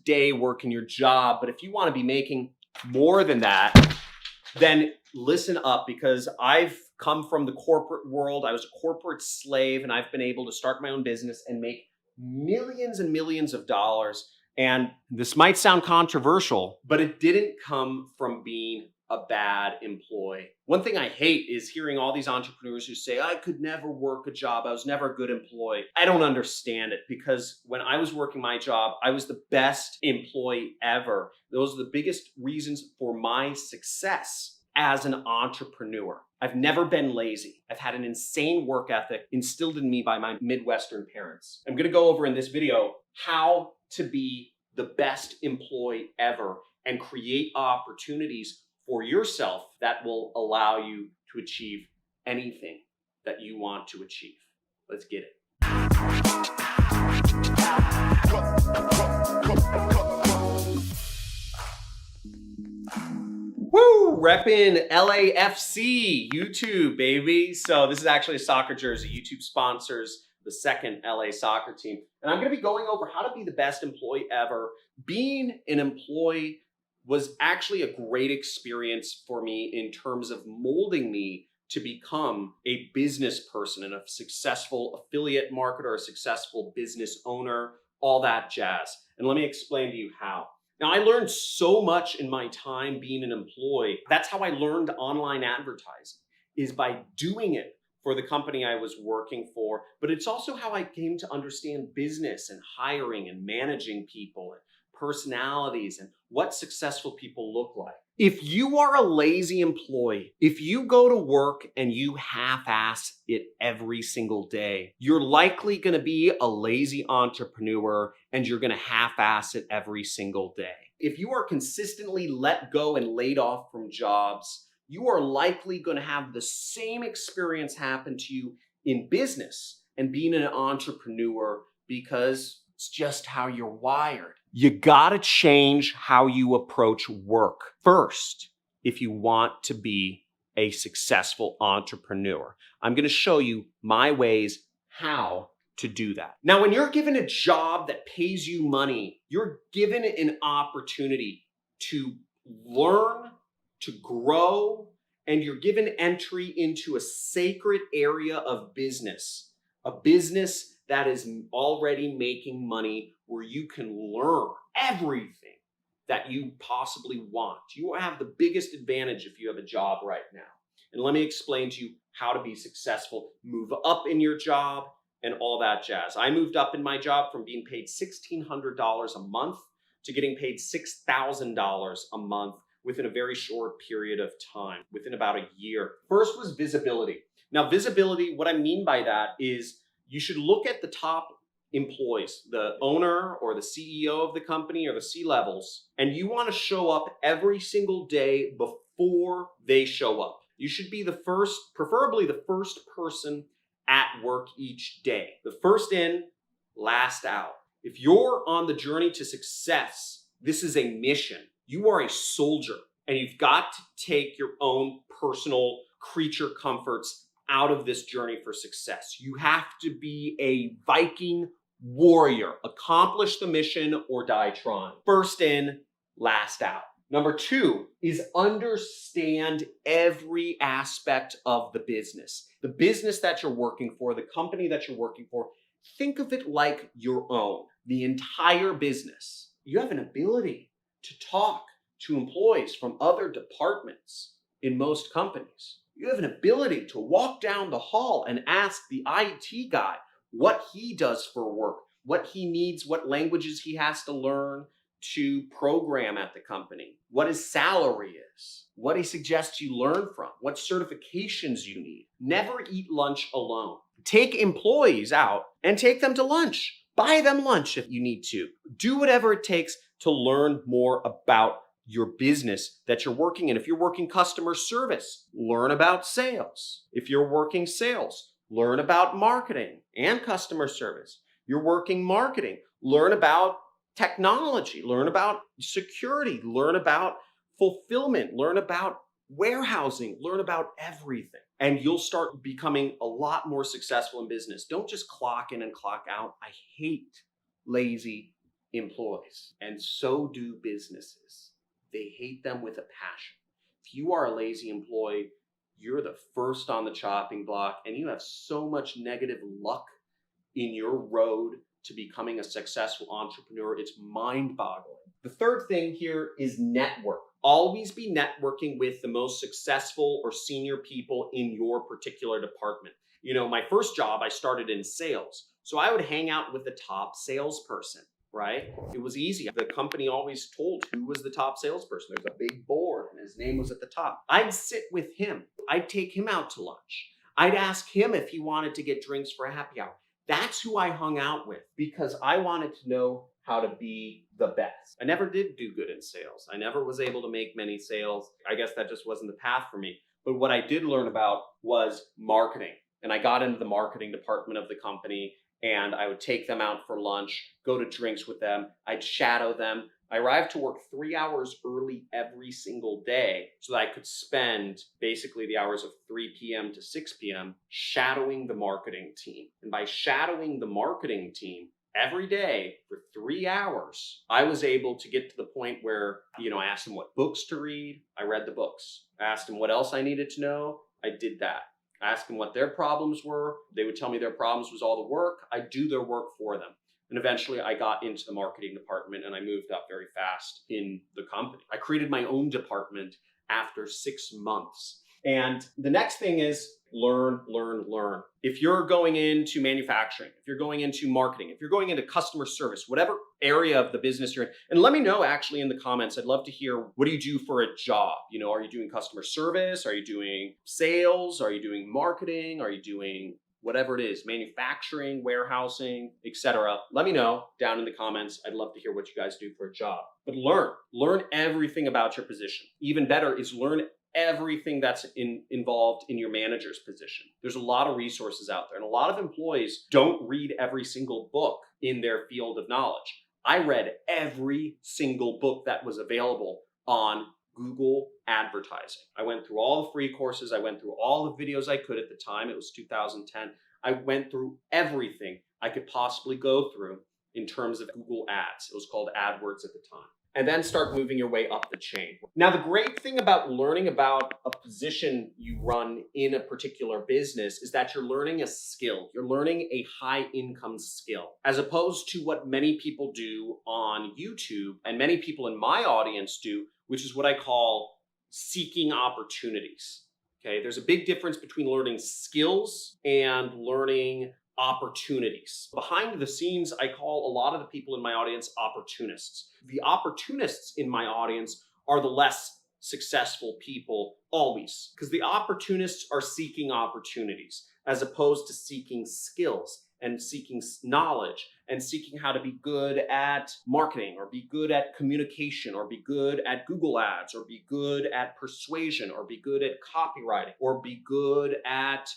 day working your job. But if you want to be making more than that, then listen up, because I've come from the corporate world. I was a corporate slave, and I've been able to start my own business and make millions and millions of dollars. And this might sound controversial, but it didn't come from being a bad employee. One thing I hate is hearing all these entrepreneurs who say, I could never work a job. I was never a good employee. I don't understand it, because when I was working my job, I was the best employee ever. Those are the biggest reasons for my success as an entrepreneur. I've never been lazy. I've had an insane work ethic instilled in me by my Midwestern parents. I'm gonna go over in this video how to be the best employee ever and create opportunities for yourself that will allow you to achieve anything that you want to achieve. Let's get it. Woo! Reppin' LAFC, YouTube, baby. So this is actually a soccer jersey. YouTube sponsors the second LA soccer team. And I'm gonna be going over how to be the best employee ever. Being an employee was actually a great experience for me in terms of molding me to become a business person and a successful affiliate marketer, a successful business owner, all that jazz. And let me explain to you how. Now, I learned so much in my time being an employee. That's how I learned online advertising, is by doing it for the company I was working for. But it's also how I came to understand business and hiring and managing people and personalities and what successful people look like. If you are a lazy employee, if you go to work and you half-ass it every single day, you're likely gonna be a lazy entrepreneur and you're gonna half-ass it every single day. If you are consistently let go and laid off from jobs, you are likely gonna have the same experience happen to you in business and being an entrepreneur, because it's just how you're wired. You gotta change how you approach work first if you want to be a successful entrepreneur. I'm gonna show you my ways how to do that. Now, when you're given a job that pays you money, you're given an opportunity to learn, to grow, and you're given entry into a sacred area of business, a business that is already making money, where you can learn everything that you possibly want. You have the biggest advantage if you have a job right now. And let me explain to you how to be successful, move up in your job, and all that jazz. I moved up in my job from being paid $1,600 a month to getting paid $6,000 a month within a very short period of time, within about a year. First was visibility. Now, visibility, what I mean by that is you should look at the top employees, the owner or the CEO of the company or the C-levels, and you want to show up every single day before they show up. You should be the first, preferably the first person at work each day. The first in, last out. If you're on the journey to success, this is a mission. You are a soldier, and you've got to take your own personal creature comforts out of this journey for success. You have to be a Viking warrior. Accomplish the mission or die trying. First in, last out. Number two is understand every aspect of the business. The business that you're working for, the company that you're working for, think of it like your own. The entire business. You have an ability to talk to employees from other departments in most companies. You have an ability to walk down the hall and ask the IT guy what he does for work, what he needs, what languages he has to learn to program at the company, what his salary is, what he suggests you learn from, what certifications you need. Never eat lunch alone. Take employees out and take them to lunch. Buy them lunch if you need to. Do whatever it takes to learn more about your business that you're working in. If you're working customer service, learn about sales. If you're working sales, learn about marketing and customer service. You're working marketing, learn about technology, learn about security, learn about fulfillment, learn about warehousing, learn about everything. And you'll start becoming a lot more successful in business. Don't just clock in and clock out. I hate lazy employees, and so do businesses. They hate them with a passion. If you are a lazy employee, you're the first on the chopping block, and you have so much negative luck in your road to becoming a successful entrepreneur. It's mind-boggling. The third thing here is network. Always be networking with the most successful or senior people in your particular department. You know, my first job, I started in sales. So I would hang out with the top salesperson, right? It was easy. The company always told who was the top salesperson. There's a big board and his name was at the top. I'd sit with him. I'd take him out to lunch. I'd ask him if he wanted to get drinks for a happy hour. That's who I hung out with because I wanted to know how to be the best. I never did do good in sales. I never was able to make many sales. I guess that just wasn't the path for me. But what I did learn about was marketing. And I got into the marketing department of the company, and I would take them out for lunch, go to drinks with them. I'd shadow them. I arrived to work 3 hours early every single day so that I could spend basically the hours of 3 p.m. to 6 p.m. shadowing the marketing team. And by shadowing the marketing team every day for 3 hours, I was able to get to the point where, I asked them what books to read. I read the books. I asked them what else I needed to know. I did that. I asked them what their problems were. They would tell me their problems was all the work. I'd do their work for them. And eventually I got into the marketing department and I moved up very fast in the company. I created my own department after 6 months. And the next thing is learn, learn, learn. If you're going into manufacturing, if you're going into marketing, if you're going into customer service, whatever area of the business you're in, and let me know actually in the comments, I'd love to hear, what do you do for a job? Are you doing customer service? Are you doing sales? Are you doing marketing? Are you doing whatever it is, manufacturing, warehousing, etc. Let me know down in the comments. I'd love to hear what you guys do for a job. But learn everything about your position. Even better is learn everything that's involved in your manager's position. There's a lot of resources out there, and a lot of employees don't read every single book in their field of knowledge. I read every single book that was available on Google advertising. I went through all the free courses. I went through all the videos I could at the time. It was 2010. I went through everything I could possibly go through in terms of Google ads. It was called AdWords at the time. And then start moving your way up the chain. Now, the great thing about learning about a position you run in a particular business is that you're learning a skill. You're learning a high income skill, as opposed to what many people do on YouTube and many people in my audience do, which is what I call seeking opportunities. Okay, there's a big difference between learning skills and learning opportunities. Behind the scenes, I call a lot of the people in my audience opportunists. The opportunists in my audience are the less successful people always, because the opportunists are seeking opportunities as opposed to seeking skills and seeking knowledge and seeking how to be good at marketing or be good at communication or be good at Google ads or be good at persuasion or be good at copywriting or be good at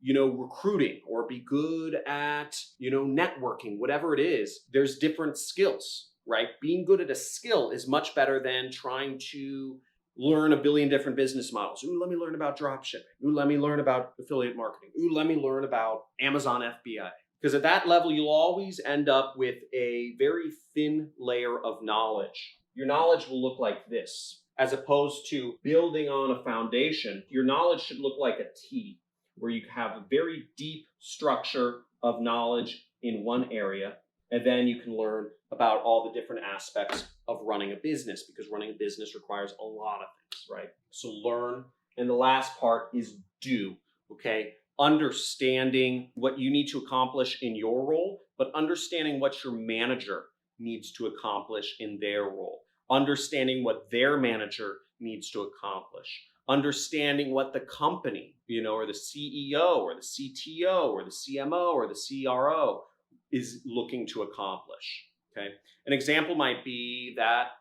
recruiting or be good at, networking, whatever it is. There's different skills, right? Being good at a skill is much better than trying to learn a billion different business models. Ooh, let me learn about dropshipping. Ooh, let me learn about affiliate marketing. Ooh, let me learn about Amazon FBA. Because at that level, you'll always end up with a very thin layer of knowledge. Your knowledge will look like this, as opposed to building on a foundation. Your knowledge should look like a T, where you have a very deep structure of knowledge in one area, and then you can learn about all the different aspects of running a business, because running a business requires a lot of things, right? So learn. And the last part is do, okay? Understanding what you need to accomplish in your role, but understanding what your manager needs to accomplish in their role. Understanding what their manager needs to accomplish. Understanding what the company, or the CEO or the CTO or the CMO or the CRO is looking to accomplish, okay? An example might be that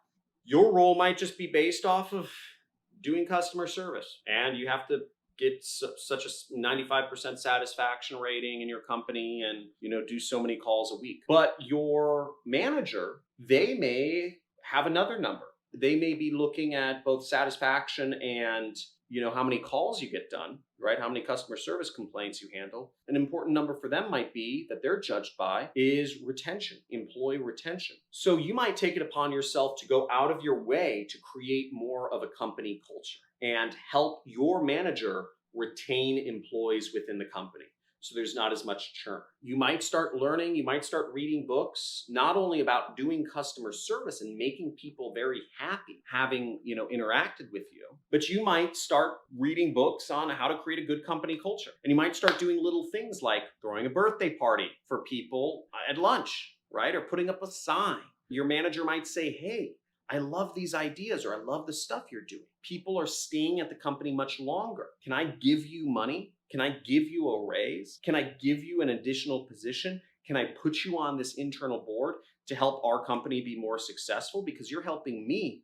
your role might just be based off of doing customer service, and you have to get such a 95% satisfaction rating in your company and, do so many calls a week. But your manager, they may have another number. They may be looking at both satisfaction and, how many calls you get done, right? How many customer service complaints you handle. An important number for them might be that they're judged by is retention, employee retention. So you might take it upon yourself to go out of your way to create more of a company culture and help your manager retain employees within the company, so there's not as much churn. You might start learning, you might start reading books, not only about doing customer service and making people very happy having, interacted with you, but you might start reading books on how to create a good company culture. And you might start doing little things like throwing a birthday party for people at lunch, right? Or putting up a sign. Your manager might say, hey, I love these ideas, or I love the stuff you're doing. People are staying at the company much longer. Can I give you money? Can I give you a raise? Can I give you an additional position? Can I put you on this internal board to help our company be more successful? Because you're helping me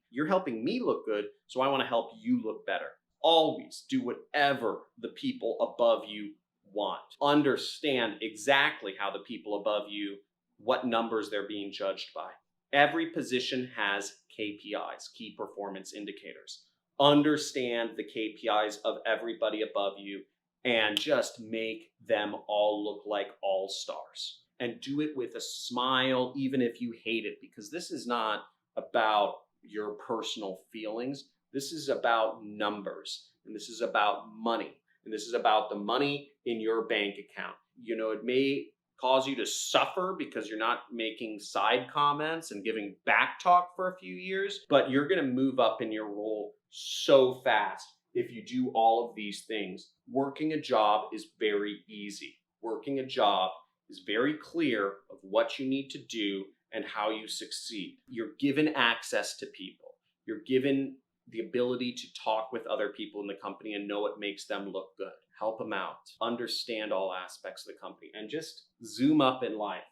look good, so I want to help you look better. Always do whatever the people above you want. Understand exactly how the people above you, what numbers they're being judged by. Every position has KPIs, key performance indicators. Understand the KPIs of everybody above you and just make them all look like all stars. And do it with a smile, even if you hate it, because this is not about your personal feelings. This is about numbers, and this is about money, and this is about the money in your bank account. It may cause you to suffer because you're not making side comments and giving back talk for a few years, but you're going to move up in your role so fast if you do all of these things. Working a job is very easy. Working a job is very clear of what you need to do and how you succeed. You're given access to people. You're given the ability to talk with other people in the company and know what makes them look good. Help them out. Understand all aspects of the company and just zoom up in life.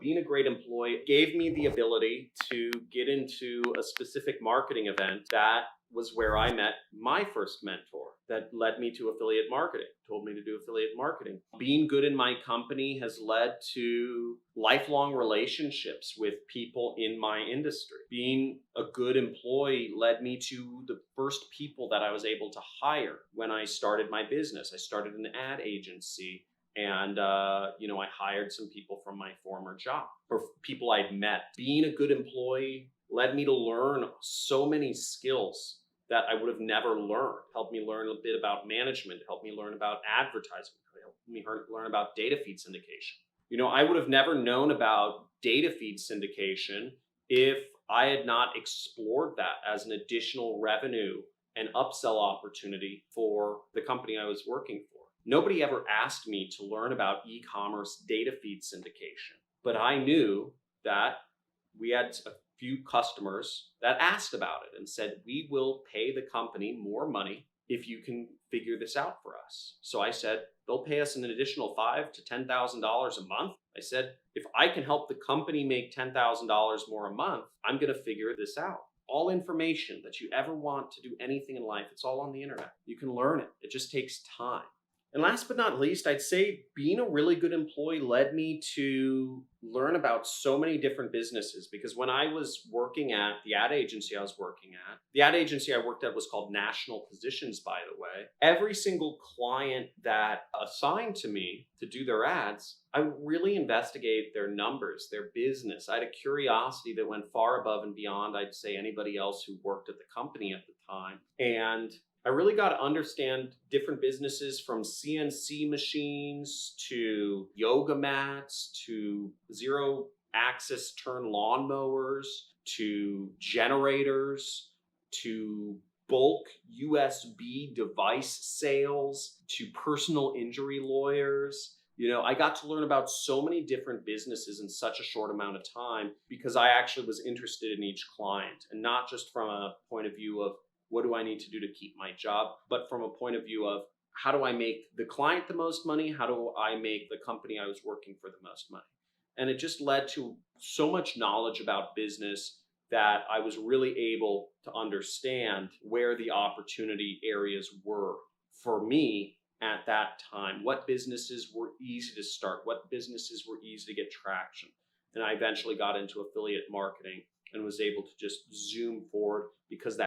Being a great employee gave me the ability to get into a specific marketing event that was where I met my first mentor that led me to affiliate marketing, told me to do affiliate marketing. Being good in my company has led to lifelong relationships with people in my industry. Being a good employee led me to the first people that I was able to hire when I started my business. I started an ad agency, and I hired some people from my former job, or people I'd met. Being a good employee led me to learn so many skills that I would have never learned. Helped me learn a bit about management, helped me learn about advertising, helped me learn about data feed syndication. I would have never known about data feed syndication if I had not explored that as an additional revenue and upsell opportunity for the company I was working for. Nobody ever asked me to learn about e-commerce data feed syndication, but I knew that we had a few customers that asked about it and said, we will pay the company more money if you can figure this out for us. So I said, they'll pay us an additional $5,000 to $10,000 a month. I said, if I can help the company make $10,000 more a month, I'm going to figure this out. All information that you ever want to do anything in life, it's all on the internet. You can learn it. It just takes time. And last but not least, I'd say being a really good employee led me to learn about so many different businesses, because when I was working at the ad agency I worked at was called National Positions, by the way. Every single client that assigned to me to do their ads, I really investigate their numbers, their business. I had a curiosity that went far above and beyond, I'd say, anybody else who worked at the company at the time. And I really got to understand different businesses, from CNC machines to yoga mats to zero axis turn lawnmowers to generators to bulk USB device sales to personal injury lawyers. I got to learn about so many different businesses in such a short amount of time because I actually was interested in each client, and not just from a point of view of what do I need to do to keep my job, but from a point of view of how do I make the client the most money? How do I make the company I was working for the most money? And it just led to so much knowledge about business that I was really able to understand where the opportunity areas were for me at that time. What businesses were easy to start? What businesses were easy to get traction? And I eventually got into affiliate marketing and was able to just zoom forward because that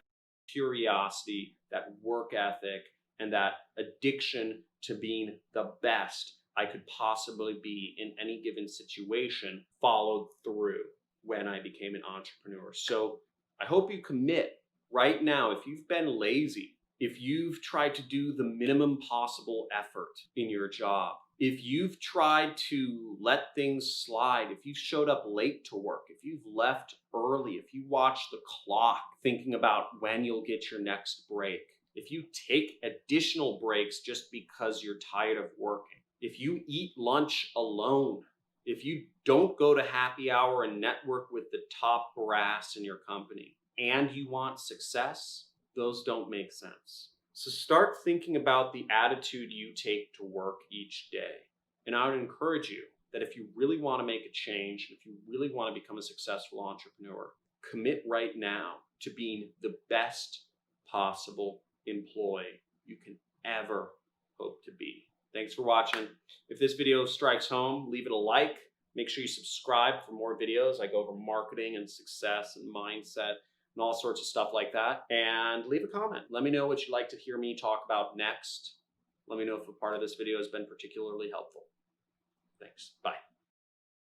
curiosity, that work ethic, and that addiction to being the best I could possibly be in any given situation followed through when I became an entrepreneur. So I hope you commit right now. If you've been lazy, if you've tried to do the minimum possible effort in your job, if you've tried to let things slide, if you've showed up late to work, if you've left early, if you watch the clock thinking about when you'll get your next break, if you take additional breaks just because you're tired of working, if you eat lunch alone, if you don't go to happy hour and network with the top brass in your company, and you want success, those don't make sense. So start thinking about the attitude you take to work each day. And I would encourage you that if you really want to make a change, if you really want to become a successful entrepreneur, commit right now to being the best possible employee you can ever hope to be. Thanks for watching. If this video strikes home, leave it a like. Make sure you subscribe for more videos. I go over marketing and success and mindset and all sorts of stuff like that. And leave a comment. Let me know what you'd like to hear me talk about next. Let me know if a part of this video has been particularly helpful. Thanks. Bye.